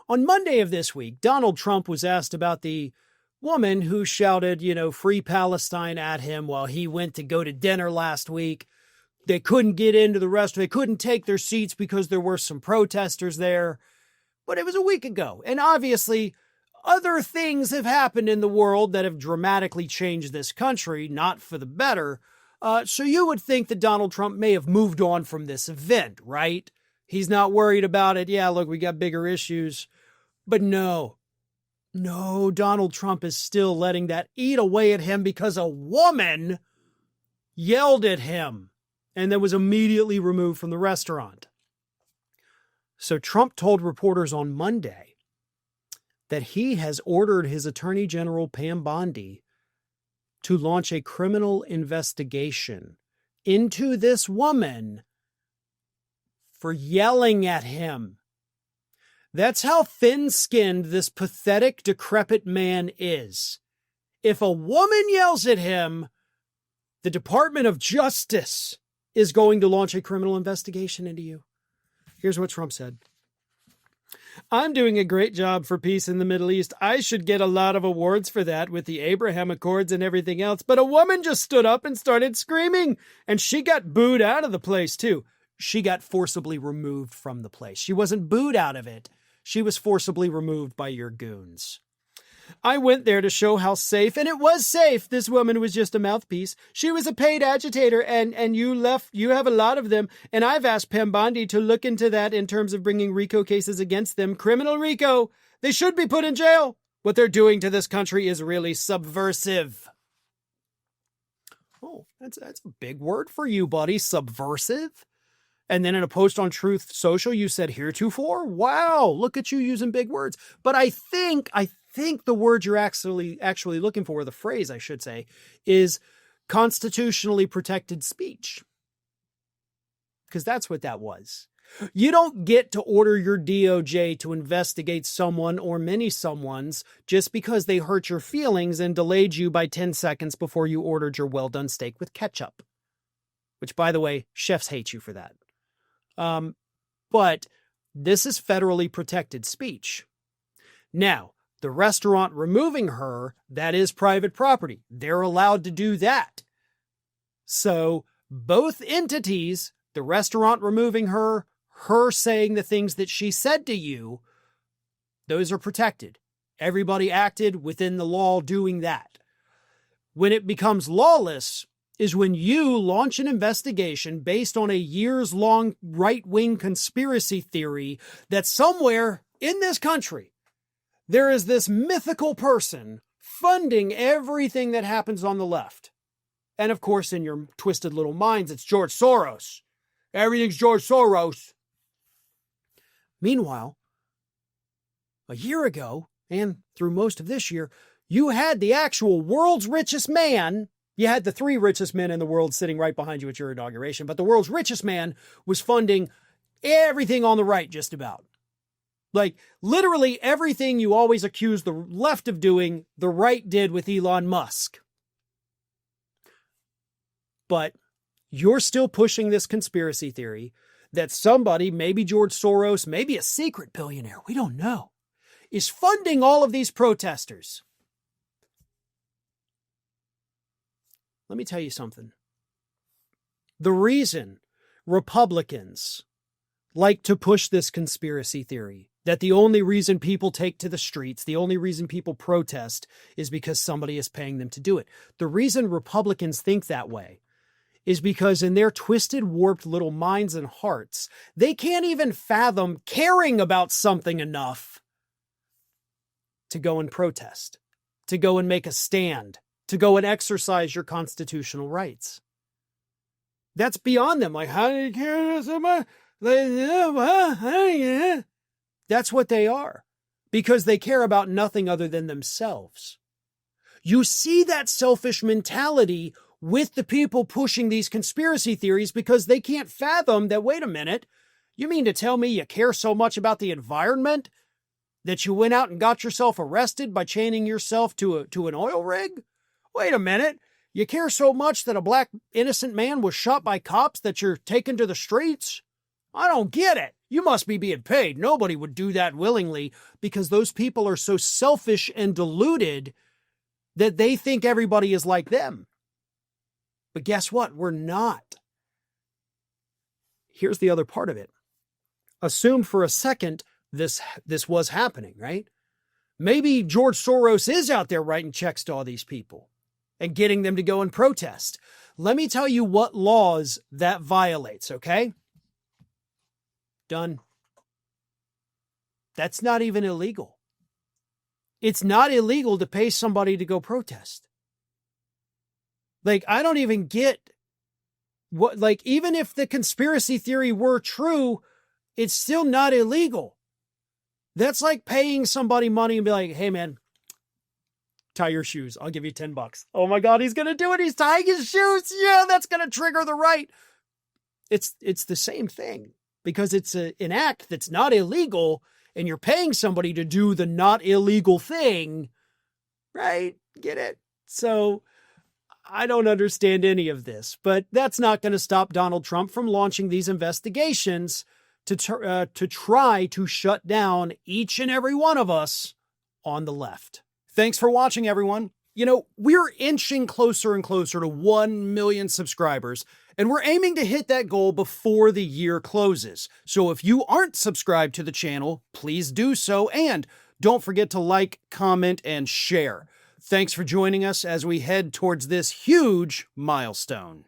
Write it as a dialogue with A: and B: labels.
A: On Monday of this week, Donald Trump was asked about the woman who shouted, free Palestine at him while he went to go to dinner last week. They couldn't get into the restaurant. They couldn't take their seats because there were some protesters there. But it was a week ago. And obviously, other things have happened in the world that have dramatically changed this country, not for the better. So you would think that Donald Trump may have moved on from this event, right? He's not worried about it. Yeah, look, we got bigger issues. But no, Donald Trump is still letting that eat away at him because a woman yelled at him and then was immediately removed from the restaurant. So Trump told reporters on Monday that he has ordered his Attorney General Pam Bondi to launch a criminal investigation into this woman for yelling at him. That's how thin-skinned this pathetic, decrepit man is. If a woman yells at him, the Department of Justice is going to launch a criminal investigation into you. Here's what Trump said. I'm doing a great job for peace in the Middle East. I should get a lot of awards for that with the Abraham Accords and everything else. But a woman just stood up and started screaming, and she got booed out of the place too. She got forcibly removed from the place. She wasn't booed out of it. She was forcibly removed by your goons. I went there to show how safe, and it was safe. This woman was just a mouthpiece. She was a paid agitator, and you have a lot of them. And I've asked Pam Bondi to look into that in terms of bringing RICO cases against them. Criminal RICO. They should be put in jail. What they're doing to this country is really subversive. Oh, that's a big word for you, buddy. Subversive. And then in a post on Truth Social, you said heretofore. Wow, look at you using big words. But I think the word you're actually looking for, the phrase I should say, is constitutionally protected speech. Because that's what that was. You don't get to order your DOJ to investigate someone or many someones just because they hurt your feelings and delayed you by 10 seconds before you ordered your well-done steak with ketchup. Which, by the way, chefs hate you for that. But this is federally protected speech. Now, the restaurant removing her, that is private property. They're allowed to do that. So both entities, the restaurant removing her saying the things that she said to you, those are protected. Everybody acted within the law doing that. When it becomes lawless is when you launch an investigation based on a years-long right-wing conspiracy theory that somewhere in this country, there is this mythical person funding everything that happens on the left. And of course, in your twisted little minds, it's George Soros. Everything's George Soros. Meanwhile, a year ago, and through most of this year, you had the actual world's richest man. You had the 3 richest men in the world sitting right behind you at your inauguration, but the world's richest man was funding everything on the right, just about. Like, literally everything you always accuse the left of doing, the right did with Elon Musk. But you're still pushing this conspiracy theory that somebody, maybe George Soros, maybe a secret billionaire, we don't know, is funding all of these protesters. Let me tell you something. The reason Republicans like to push this conspiracy theory, that the only reason people take to the streets, the only reason people protest is because somebody is paying them to do it. The reason Republicans think that way is because in their twisted, warped little minds and hearts, they can't even fathom caring about something enough to go and protest, to go and make a stand, to go and exercise your constitutional rights. That's beyond them. Like, how do you care so much? That's what they are, because they care about nothing other than themselves. You see that selfish mentality with the people pushing these conspiracy theories because they can't fathom that, wait a minute, you mean to tell me you care so much about the environment that you went out and got yourself arrested by chaining yourself to an oil rig? Wait a minute. You care so much that a black innocent man was shot by cops that you're taken to the streets? I don't get it. You must be being paid. Nobody would do that willingly, because those people are so selfish and deluded that they think everybody is like them. But guess what? We're not. Here's the other part of it. Assume for a second this was happening, right? Maybe George Soros is out there writing checks to all these people and getting them to go and protest. Let me tell you what laws that violates, okay? Done. That's not even illegal. It's not illegal to pay somebody to go protest. Like, I don't even get what, like, even if the conspiracy theory were true, it's still not illegal. That's like paying somebody money and be like, hey man, tie your shoes. I'll give you $10. Oh my God, he's going to do it. He's tying his shoes. Yeah, that's going to trigger the right. It's the same thing, because it's an act that's not illegal and you're paying somebody to do the not illegal thing, right? Get it? So I don't understand any of this, but that's not going to stop Donald Trump from launching these investigations to try to shut down each and every one of us on the left. Thanks for watching, everyone. You know, we're inching closer and closer to 1 million subscribers, and we're aiming to hit that goal before the year closes. So if you aren't subscribed to the channel, please do so, and don't forget to like, comment, and share. Thanks for joining us as we head towards this huge milestone.